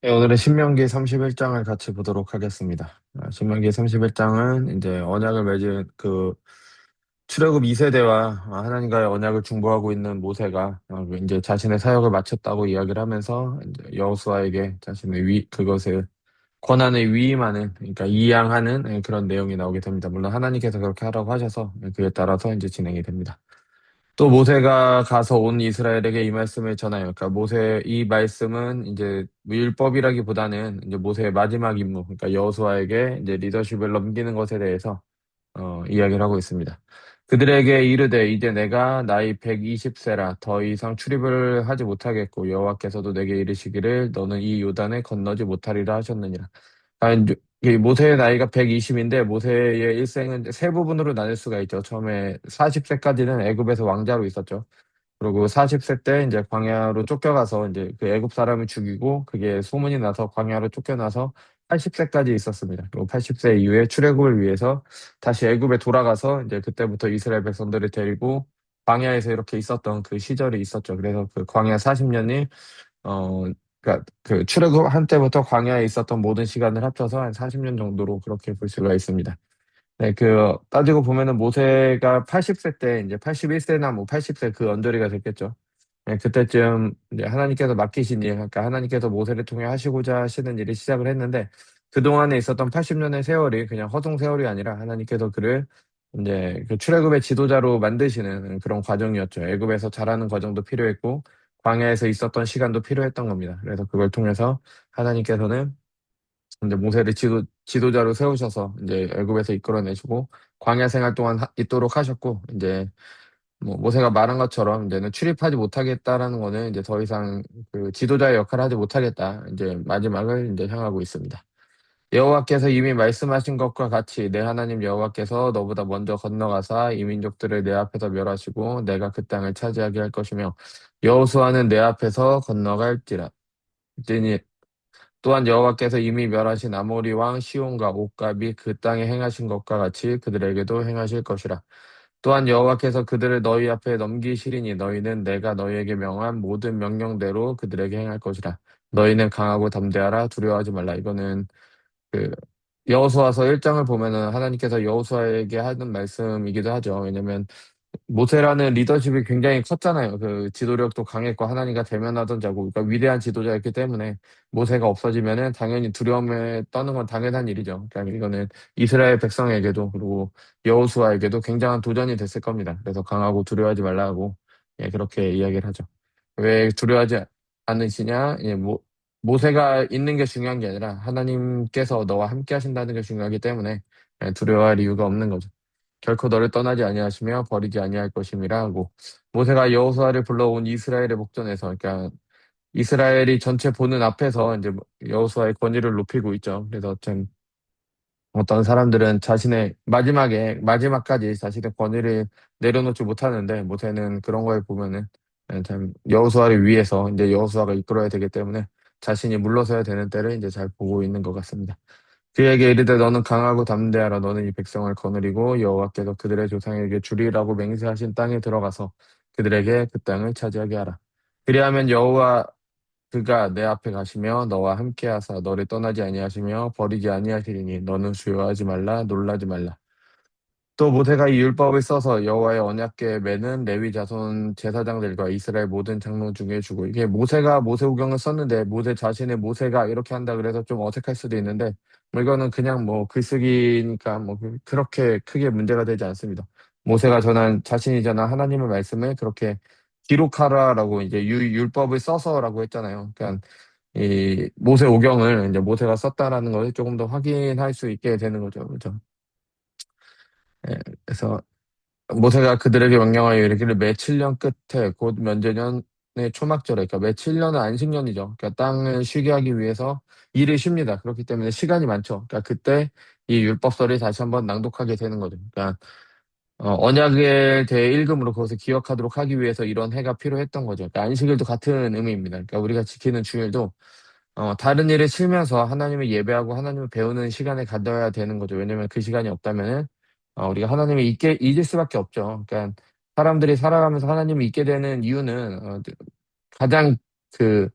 네, 오늘은 신명기 31장을 같이 보도록 하겠습니다. 신명기 31장은 이제 언약을 맺은 출애굽 2세대와 하나님과의 언약을 중보하고 있는 모세가 이제 자신의 사역을 마쳤다고 이야기를 하면서 이제 여호수아에게 자신의 그것을 권한을 위임하는, 그러니까 이양하는 그런 내용이 나오게 됩니다. 물론 하나님께서 그렇게 하라고 하셔서 그에 따라서 이제 진행이 됩니다. 또 모세가 가서 온 이스라엘에게 이 말씀을 전하여, 그러니까 모세 이 말씀은 이제 율법이라기보다는 이제 모세의 마지막 임무, 그러니까 여호수아에게 이제 리더십을 넘기는 것에 대해서 이야기를 하고 있습니다. 그들에게 이르되 이제 내가 나이 120세라 더 이상 출입을 하지 못하겠고 여호와께서도 내게 이르시기를 너는 이 요단을 건너지 못하리라 하셨느니라. 이 모세의 나이가 120인데 모세의 일생은 세 부분으로 나눌 수가 있죠. 처음에 40세까지는 애굽에서 왕자로 있었죠. 그리고 40세 때 이제 광야로 쫓겨가서 이제 그 애굽 사람을 죽이고 그게 소문이 나서 광야로 쫓겨나서 80세까지 있었습니다. 그리고 80세 이후에 출애굽을 위해서 다시 애굽에 돌아가서 이제 그때부터 이스라엘 백성들을 데리고 광야에서 이렇게 있었던 그 시절이 있었죠. 그래서 그 광야 40년이 어 그러니까 그 출애굽 한때부터 광야에 있었던 모든 시간을 합쳐서 한 40년 정도로 그렇게 볼 수가 있습니다. 네, 따지고 보면은 모세가 80세 때, 이제 81세나 뭐 80세 그 언저리가 됐겠죠. 네, 그때쯤 이제 하나님께서 맡기신 일, 그러니까 하나님께서 모세를 통해 하시고자 하시는 일을 시작을 했는데, 그동안에 있었던 80년의 세월이 그냥 허송 세월이 아니라 하나님께서 그를 이제 그 출애굽의 지도자로 만드시는 그런 과정이었죠. 애굽에서 자라는 과정도 필요했고, 광야에서 있었던 시간도 필요했던 겁니다. 그래서 그걸 통해서 하나님께서는 이제 모세를 지도자로 세우셔서 이제 애굽에서 이끌어내시고 광야 생활 동안 있도록 하셨고 이제 뭐 모세가 말한 것처럼 이제는 출입하지 못하겠다라는 거는 이제 더 이상 그 지도자의 역할을 하지 못하겠다. 이제 마지막을 이제 향하고 있습니다. 여호와께서 이미 말씀하신 것과 같이 내 하나님 여호와께서 너보다 먼저 건너가사 이 민족들을 내 앞에서 멸하시고 내가 그 땅을 차지하게 할 것이며 여호수아는 내 앞에서 건너갈지라. 또한 여호와께서 이미 멸하신 아모리 왕 시온과 옥갑이 그 땅에 행하신 것과 같이 그들에게도 행하실 것이라. 또한 여호와께서 그들을 너희 앞에 넘기시리니 너희는 내가 너희에게 명한 모든 명령대로 그들에게 행할 것이라. 너희는 강하고 담대하라 두려워하지 말라. 이거는 그 여호수아서 1장을 보면은 하나님께서 여호수아에게 하는 말씀이기도 하죠. 왜냐면 모세라는 리더십이 굉장히 컸잖아요. 그 지도력도 강했고 하나님과 대면하던 자고, 그러니까 위대한 지도자였기 때문에 모세가 없어지면은 당연히 두려움에 떠는 건 당연한 일이죠. 그러니까 이거는 이스라엘 백성에게도 그리고 여호수아에게도 굉장한 도전이 됐을 겁니다. 그래서 강하고 두려워하지 말라고 예, 그렇게 이야기를 하죠. 왜 두려워하지 않으시냐? 예, 모세가 있는 게 중요한 게 아니라 하나님께서 너와 함께 하신다는 게 중요하기 때문에 예, 두려워할 이유가 없는 거죠. 결코 너를 떠나지 아니하시며 버리지 아니할 것임이라 하고 모세가 여호수아를 불러온 이스라엘의 목전에서 그러니까 이스라엘이 전체 보는 앞에서 이제 여호수아의 권위를 높이고 있죠. 그래서 참 어떤 사람들은 자신의 마지막까지 자신의 권위를 내려놓지 못하는데 모세는 그런 걸 보면은 참 여호수아를 위해서 이제 여호수아가 이끌어야 되기 때문에 자신이 물러서야 되는 때를 이제 잘 보고 있는 것 같습니다. 그에게 이르되 너는 강하고 담대하라. 너는 이 백성을 거느리고 여호와께서 그들의 조상에게 주리라고 맹세하신 땅에 들어가서 그들에게 그 땅을 차지하게 하라. 그리하면 여호와 그가 내 앞에 가시며 너와 함께 하사 너를 떠나지 아니하시며 버리지 아니하시리니 너는 수요하지 말라 놀라지 말라. 또 모세가 이 율법을 써서 여호와의 언약궤에 매는 레위 자손 제사장들과 이스라엘 모든 장로 중에 주고, 이게 모세가 모세오경을 썼는데 모세 자신의 모세가 이렇게 한다 그래서 좀 어색할 수도 있는데 뭐 이거는 그냥 뭐 글쓰기니까 뭐 그렇게 크게 문제가 되지 않습니다. 모세가 전한 자신이 전한 하나님의 말씀을 그렇게 기록하라라고 이제 율법을 써서라고 했잖아요. 그러니까 이 모세오경을 이제 모세가 썼다라는 걸 조금 더 확인할 수 있게 되는 거죠. 그렇죠? 예, 그래서 모세가 그들에게 명령하여 이르기를 매 7년 끝에 곧 면제년의 초막절에, 그러니까 매 7년은 안식년이죠. 그러니까 땅을 쉬게 하기 위해서 일을 쉽니다. 그렇기 때문에 시간이 많죠. 그러니까 그때 이 율법서를 다시 한번 낭독하게 되는 거죠. 그러니까 언약에 대해 읽음으로 그것을 기억하도록 하기 위해서 이런 해가 필요했던 거죠. 그러니까 안식일도 같은 의미입니다. 그러니까 우리가 지키는 주일도 다른 일을 치면서 하나님을 예배하고 하나님을 배우는 시간을 가져야 되는 거죠. 왜냐면 그 시간이 없다면은 우리가 하나님을 잊을 수밖에 없죠. 그러니까 사람들이 살아가면서 하나님을 잊게 되는 이유는 가장 그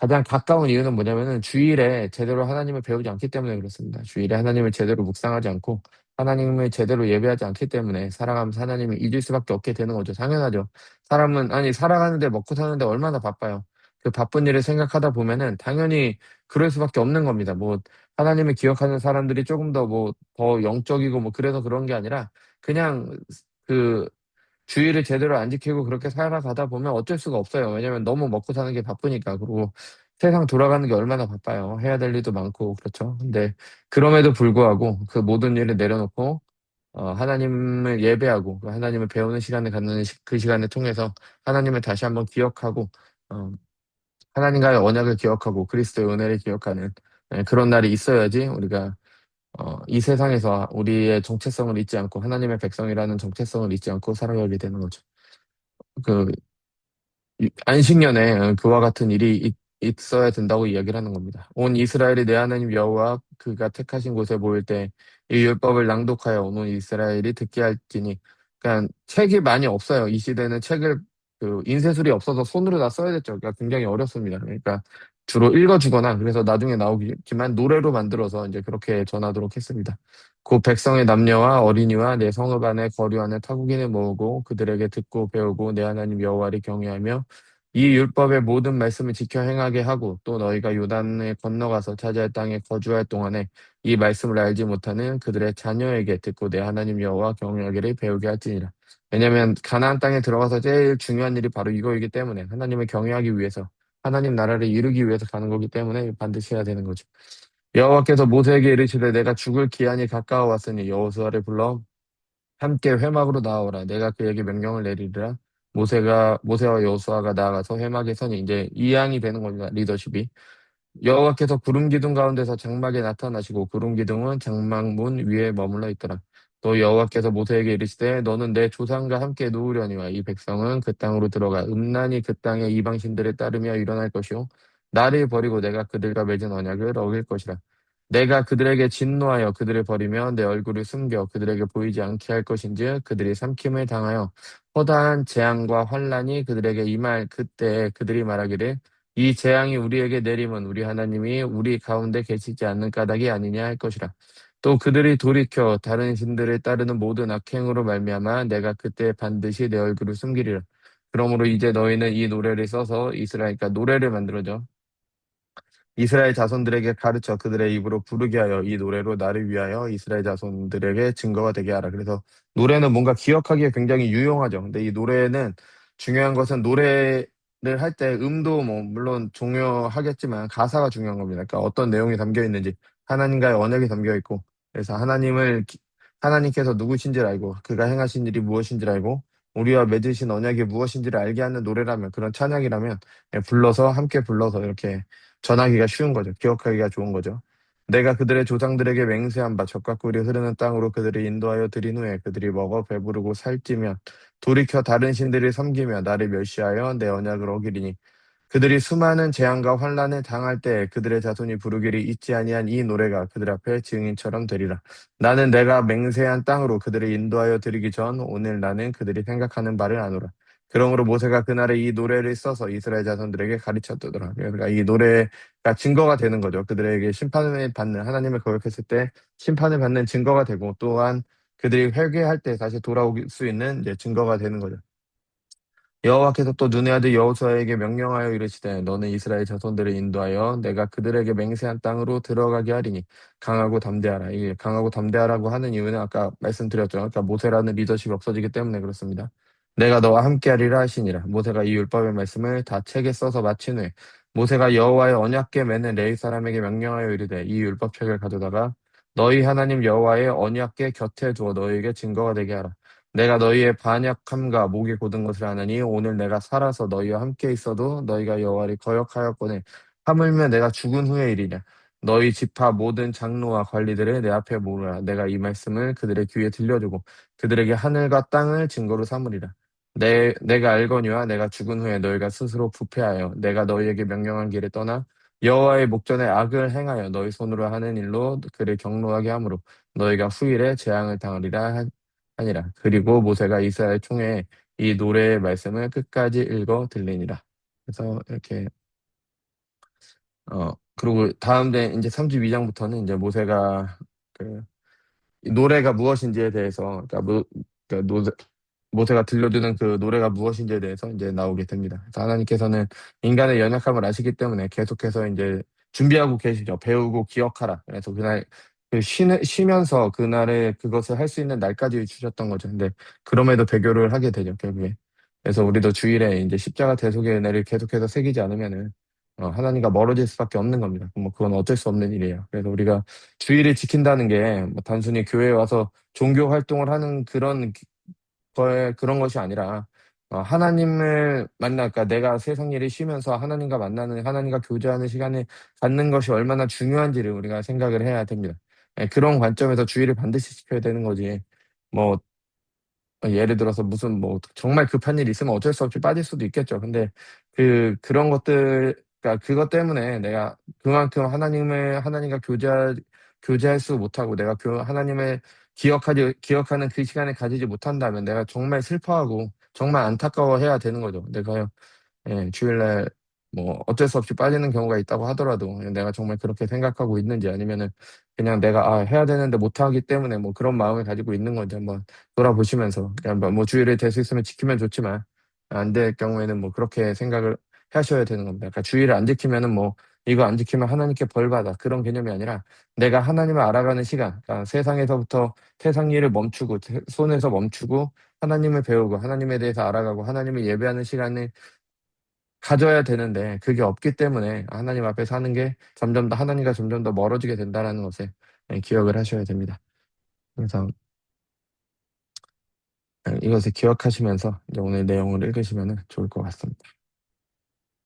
가장 가까운 이유는 뭐냐면은 주일에 제대로 하나님을 배우지 않기 때문에 그렇습니다. 주일에 하나님을 제대로 묵상하지 않고 하나님을 제대로 예배하지 않기 때문에 살아가면서 하나님을 잊을 수밖에 없게 되는 거죠. 당연하죠. 사람은, 아니, 살아가는데 먹고 사는데 얼마나 바빠요. 그 바쁜 일을 생각하다 보면은 당연히 그럴 수밖에 없는 겁니다. 뭐, 하나님을 기억하는 사람들이 조금 더 뭐, 더 영적이고 뭐, 그래서 그런 게 아니라 그냥 그 주의를 제대로 안 지키고 그렇게 살아가다 보면 어쩔 수가 없어요. 왜냐면 너무 먹고 사는 게 바쁘니까. 그리고 세상 돌아가는 게 얼마나 바빠요. 해야 될 일도 많고, 그렇죠. 근데 그럼에도 불구하고 그 모든 일을 내려놓고, 하나님을 예배하고, 그 하나님을 배우는 시간을 갖는 그 시간을 통해서 하나님을 다시 한번 기억하고, 어, 하나님과의 언약을 기억하고, 그리스도의 은혜를 기억하는 그런 날이 있어야지 우리가 이 세상에서 우리의 정체성을 잊지 않고 하나님의 백성이라는 정체성을 잊지 않고 살아가게 되는 거죠. 그 안식년에 그와 같은 일이 있어야 된다고 이야기를 하는 겁니다. 온 이스라엘이 내 하나님 여호와 그가 택하신 곳에 모일 때 이 율법을 낭독하여 온 이스라엘이 듣게 할지니. 그러니까 책이 많이 없어요. 이 시대는 책을 인쇄술이 없어서 손으로 다 써야 됐죠. 그러니까 굉장히 어렵습니다. 그러니까 주로 읽어주거나 그래서 나중에 나오겠지만 노래로 만들어서 이제 그렇게 전하도록 했습니다. 그 백성의 남녀와 어린이와 내 성읍 안에 거류 안에 타국인을 모으고 그들에게 듣고 배우고 내 하나님 여호와를 경외하며 이 율법의 모든 말씀을 지켜 행하게 하고 또 너희가 요단을 건너가서 차지할 땅에 거주할 동안에 이 말씀을 알지 못하는 그들의 자녀에게 듣고 내 하나님 여호와 경외하기를 배우게 할지니라. 왜냐하면 가나안 땅에 들어가서 제일 중요한 일이 바로 이거이기 때문에 하나님을 경외하기 위해서 하나님 나라를 이루기 위해서 가는 거기 때문에 반드시 해야 되는 거죠. 여호와께서 모세에게 이르시되 내가 죽을 기한이 가까워 왔으니 여호수아를 불러 함께 회막으로 나아오라. 내가 그에게 명령을 내리리라. 모세와 여호수아가 나아가서 회막에 서니 이제 이양이 되는 겁니다. 리더십이. 여호와께서 구름 기둥 가운데서 장막에 나타나시고 구름 기둥은 장막문 위에 머물러 있더라. 또 여호와께서 모세에게 이르시되 너는 내 조상과 함께 누우려니와 이 백성은 그 땅으로 들어가 음란히 그 땅의 이방 신들을 따르며 일어날 것이요 나를 버리고 내가 그들과 맺은 언약을 어길 것이라. 내가 그들에게 진노하여 그들을 버리며 내 얼굴을 숨겨 그들에게 보이지 않게 할 것인즉 그들이 삼킴을 당하여 허다한 재앙과 환란이 그들에게 임할 그때 그들이 말하기를 이 재앙이 우리에게 내림은 우리 하나님이 우리 가운데 계시지 않는 까닭이 아니냐 할 것이라. 또 그들이 돌이켜 다른 신들을 따르는 모든 악행으로 말미암아 내가 그때 반드시 내 얼굴을 숨기리라. 그러므로 이제 너희는 이 노래를 써서 이스라엘, 그러니까 노래를 만들어줘. 이스라엘 자손들에게 가르쳐 그들의 입으로 부르게 하여 이 노래로 나를 위하여 이스라엘 자손들에게 증거가 되게 하라. 그래서 노래는 뭔가 기억하기에 굉장히 유용하죠. 근데 이 노래는 중요한 것은 노래를 할 때 음도 뭐 물론 중요하겠지만 가사가 중요한 겁니다. 그러니까 어떤 내용이 담겨 있는지 하나님과의 언약이 담겨 있고 그래서 하나님께서 누구신지를 알고 그가 행하신 일이 무엇인지를 알고 우리와 맺으신 언약이 무엇인지를 알게 하는 노래라면 그런 찬양이라면 불러서 함께 불러서 이렇게 전하기가 쉬운 거죠. 기억하기가 좋은 거죠. 내가 그들의 조상들에게 맹세한 바 젖과 꿀이 흐르는 땅으로 그들을 인도하여 들인 후에 그들이 먹어 배부르고 살찌며 돌이켜 다른 신들을 섬기며 나를 멸시하여 내 언약을 어기리니 그들이 수많은 재앙과 환란을 당할 때 그들의 자손이 부르기를 잊지 아니한 이 노래가 그들 앞에 증인처럼 되리라. 나는 내가 맹세한 땅으로 그들을 인도하여 드리기 전 오늘 나는 그들이 생각하는 바를 아노라. 그러므로 모세가 그날에 이 노래를 써서 이스라엘 자손들에게 가르쳤더라. 그러니까 이 노래가 증거가 되는 거죠. 그들에게 심판을 받는 하나님을 거역했을 때 심판을 받는 증거가 되고 또한 그들이 회개할 때 다시 돌아올 수 있는 이제 증거가 되는 거죠. 여호와께서 또 눈의 아들 여호수아에게 명령하여 이르시되 너는 이스라엘 자손들을 인도하여 내가 그들에게 맹세한 땅으로 들어가게 하리니 강하고 담대하라. 이 강하고 담대하라고 하는 이유는 아까 말씀드렸죠. 그러니까 모세라는 리더십이 없어지기 때문에 그렇습니다. 내가 너와 함께하리라 하시니라. 모세가 이 율법의 말씀을 다 책에 써서 마친 후에 모세가 여호와의 언약궤 매는 레위 사람에게 명령하여 이르되 이 율법책을 가져다가 너희 하나님 여호와의 언약궤 곁에 두어 너희에게 증거가 되게 하라. 내가 너희의 반역함과 목이 곧은 것을 아느니 오늘 내가 살아서 너희와 함께 있어도 너희가 여호와를 거역하였거늘 하물며 내가 죽은 후의 일이냐. 너희 지파 모든 장로와 관리들을 내 앞에 모으라. 내가 이 말씀을 그들의 귀에 들려주고 그들에게 하늘과 땅을 증거로 삼으리라. 내가 알거니와 내가 죽은 후에 너희가 스스로 부패하여 내가 너희에게 명령한 길을 떠나 여호와의 목전에 악을 행하여 너희 손으로 하는 일로 그를 경노하게 하므로 너희가 후일에 재앙을 당하리라 하니라. 그리고 모세가 이스라엘 총회에 이 노래의 말씀을 끝까지 읽어 들리니라. 그래서 이렇게 그리고 다음에 이제 32장부터는 이제 모세가 그 이 노래가 무엇인지에 대해서, 그러니까 모세가 들려주는 그 노래가 무엇인지에 대해서 이제 나오게 됩니다. 그래서 하나님께서는 인간의 연약함을 아시기 때문에 계속해서 이제 준비하고 계시죠. 배우고 기억하라. 그래서 그날 쉬면서 그날에 그것을 할 수 있는 날까지 주셨던 거죠. 근데 그럼에도 배교를 하게 되죠, 결국에. 그래서 우리도 주일에 이제 십자가 대속의 은혜를 계속해서 새기지 않으면은 하나님과 멀어질 수밖에 없는 겁니다. 뭐 그건 어쩔 수 없는 일이에요. 그래서 우리가 주일을 지킨다는 게 뭐 단순히 교회에 와서 종교 활동을 하는 그런 것이 아니라 하나님을 그러니까 내가 세상 일을 쉬면서 하나님과 만나는, 하나님과 교제하는 시간을 갖는 것이 얼마나 중요한지를 우리가 생각을 해야 됩니다. 예, 그런 관점에서 주의를 반드시 지켜야 되는 거지. 뭐 예를 들어서 무슨 뭐 정말 급한 일이 있으면 어쩔 수 없이 빠질 수도 있겠죠. 근데 그런 것들, 그러니까 그것 때문에 내가 그만큼 하나님과 교제할 수 못하고 내가 하나님을 기억하는 그 시간을 가지지 못한다면 내가 정말 슬퍼하고 정말 안타까워해야 되는 거죠. 내가 주일날 뭐 어쩔 수 없이 빠지는 경우가 있다고 하더라도 내가 정말 그렇게 생각하고 있는지, 아니면은 그냥 내가 해야 되는데 못하기 때문에 뭐 그런 마음을 가지고 있는 건지 한번 돌아보시면서, 그냥 뭐 주일에 될 수 있으면 지키면 좋지만 안 될 경우에는 뭐 그렇게 생각을 하셔야 되는 겁니다. 그러니까 주일을 안 지키면은 뭐 이거 안 지키면 하나님께 벌 받아, 그런 개념이 아니라 내가 하나님을 알아가는 시간, 그러니까 세상에서부터 세상 일을 멈추고 손에서 멈추고 하나님을 배우고 하나님에 대해서 알아가고 하나님을 예배하는 시간을 가져야 되는데 그게 없기 때문에 하나님 앞에 사는 게 점점 더 하나님과 점점 더 멀어지게 된다는 것을 기억을 하셔야 됩니다. 그래서 이것을 기억하시면서 이제 오늘 내용을 읽으시면 좋을 것 같습니다.